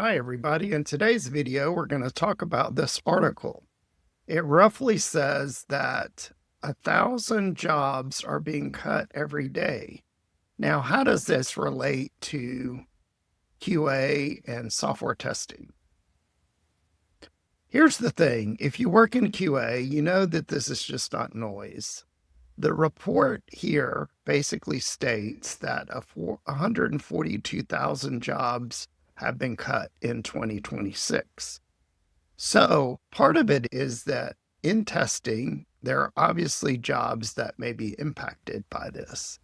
Hi, everybody. In today's video, we're going to talk about this article. It roughly says that 1,000 jobs are being cut every day. Now, how does this relate to QA and software testing? Here's the thing. If you work in QA, you know that this is just not noise. The report here basically states that 142,000 jobs have been cut in 2026. So part of it is that in testing, there are obviously jobs that may be impacted by this.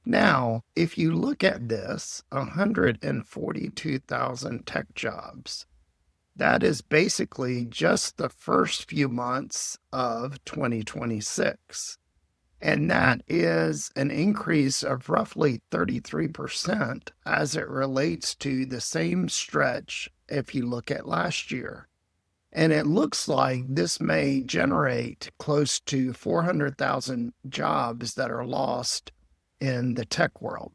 Now, if you look at this, 142,000 tech jobs, that is basically just the first few months of 2026. And that is an increase of roughly 33% as it relates to the same stretch if you look at last year. And it looks like this may generate close to 400,000 jobs that are lost in the tech world.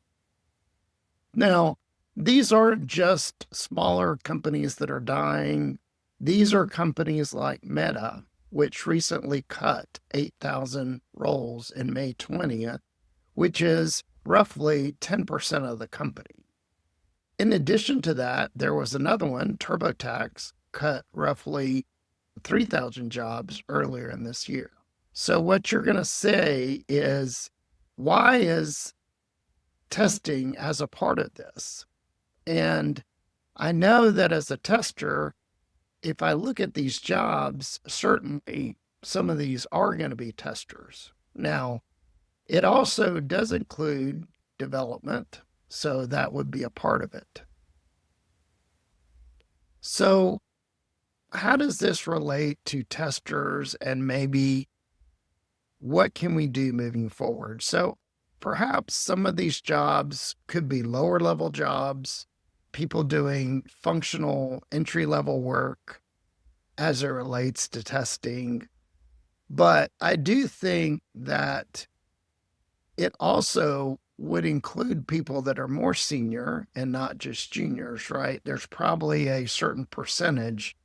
Now, these aren't just smaller companies that are dying. These are companies like Meta, which recently cut 8,000 roles in May 20th, which is roughly 10% of the company. In addition to that, there was another one, TurboTax, cut roughly 3,000 jobs earlier in this year. So what you're going to say is, why is testing as a part of this? And I know that as a tester, if I look at these jobs, certainly some of these are going to be testers. Now, it also does include development, so that would be a part of it. So how does this relate to testers and maybe what can we do moving forward? So perhaps some of these jobs could be lower level jobs, people doing functional entry-level work as it relates to testing. But I do think that it also would include people that are more senior and not just juniors, right? There's probably a certain percentage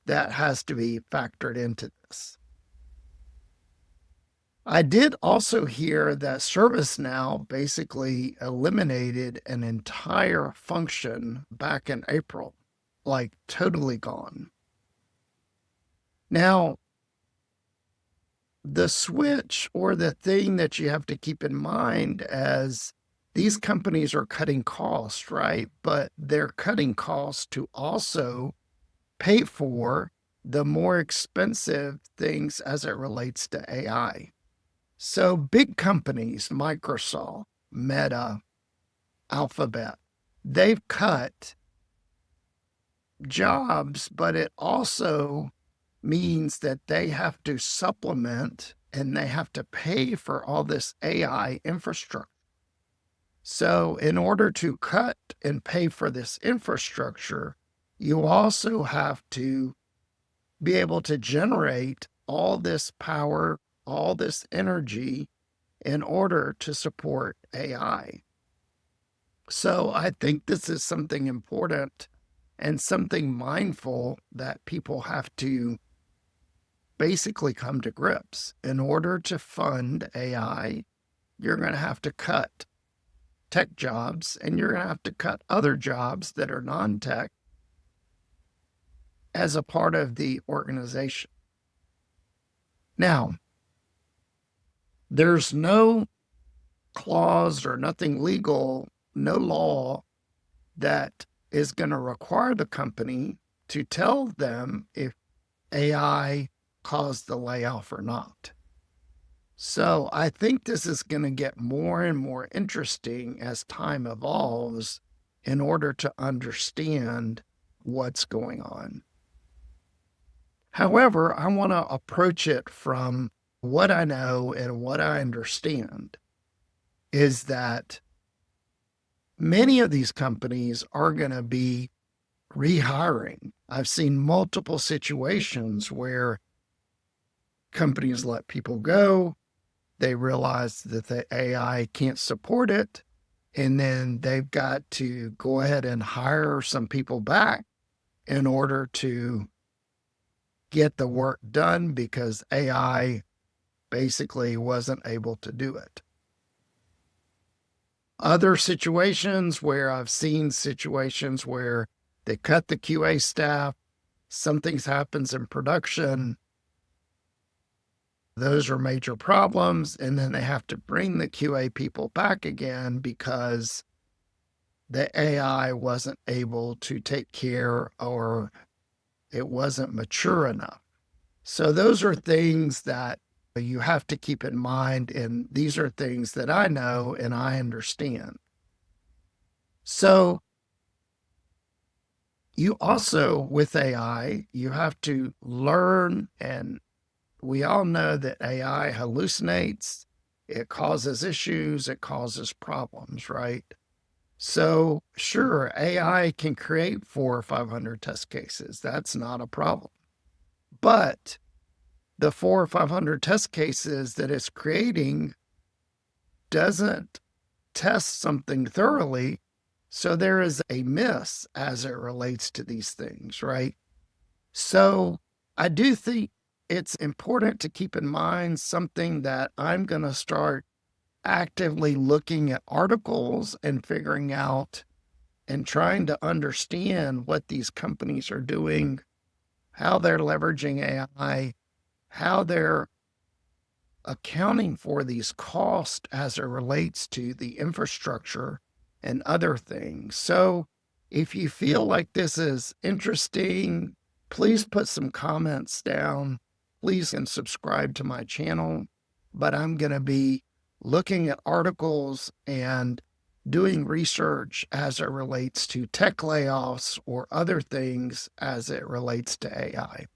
that has to be factored into this. I did also hear that ServiceNow basically eliminated an entire function back in April, like totally gone. Now, the switch or the thing that you have to keep in mind as these companies are cutting costs, right? But they're cutting costs to also pay for the more expensive things as it relates to AI. So big companies, Microsoft, Meta, Alphabet, they've cut jobs, but it also means that they have to supplement and they have to pay for all this AI infrastructure. So in order to cut and pay for this infrastructure, you also have to be able to generate all this power, all this energy in order to support AI. So I think this is something important and something mindful that people have to basically come to grips. In order to fund AI, you're going to have to cut tech jobs and you're going to have to cut other jobs that are non-tech as a part of the organization. Now, there's no clause or nothing legal, no law that is going to require the company to tell them if AI caused the layoff or not. So I think this is going to get more and more interesting as time evolves in order to understand what's going on. However, I want to approach it from what I know and what I understand is that many of these companies are going to be rehiring. I've seen multiple situations where companies let people go. They realize that the AI can't support it. And then they've got to go ahead and hire some people back in order to get the work done because AI basically wasn't able to do it. Other situations where I've seen situations where they cut the QA staff, something happens in production, those are major problems, and then they have to bring the QA people back again because the AI wasn't able to take care or it wasn't mature enough. So those are things that you have to keep in mind, and these are things that I know and I understand. So you also, with AI, you have to learn, and we all know that AI hallucinates, it causes issues, it causes problems, right? So, sure, AI can create 400 or 500 test cases. That's not a problem. But the 400 or 500 test cases that it's creating doesn't test something thoroughly. So there is a miss as it relates to these things, right? So I do think it's important to keep in mind something that I'm going to start actively looking at articles and figuring out and trying to understand what these companies are doing, how they're leveraging AI, how they're accounting for these costs as it relates to the infrastructure and other things. So, if you feel like this is interesting, please put some comments down. Please and subscribe to my channel. But I'm going to be looking at articles and doing research as it relates to tech layoffs or other things as it relates to AI.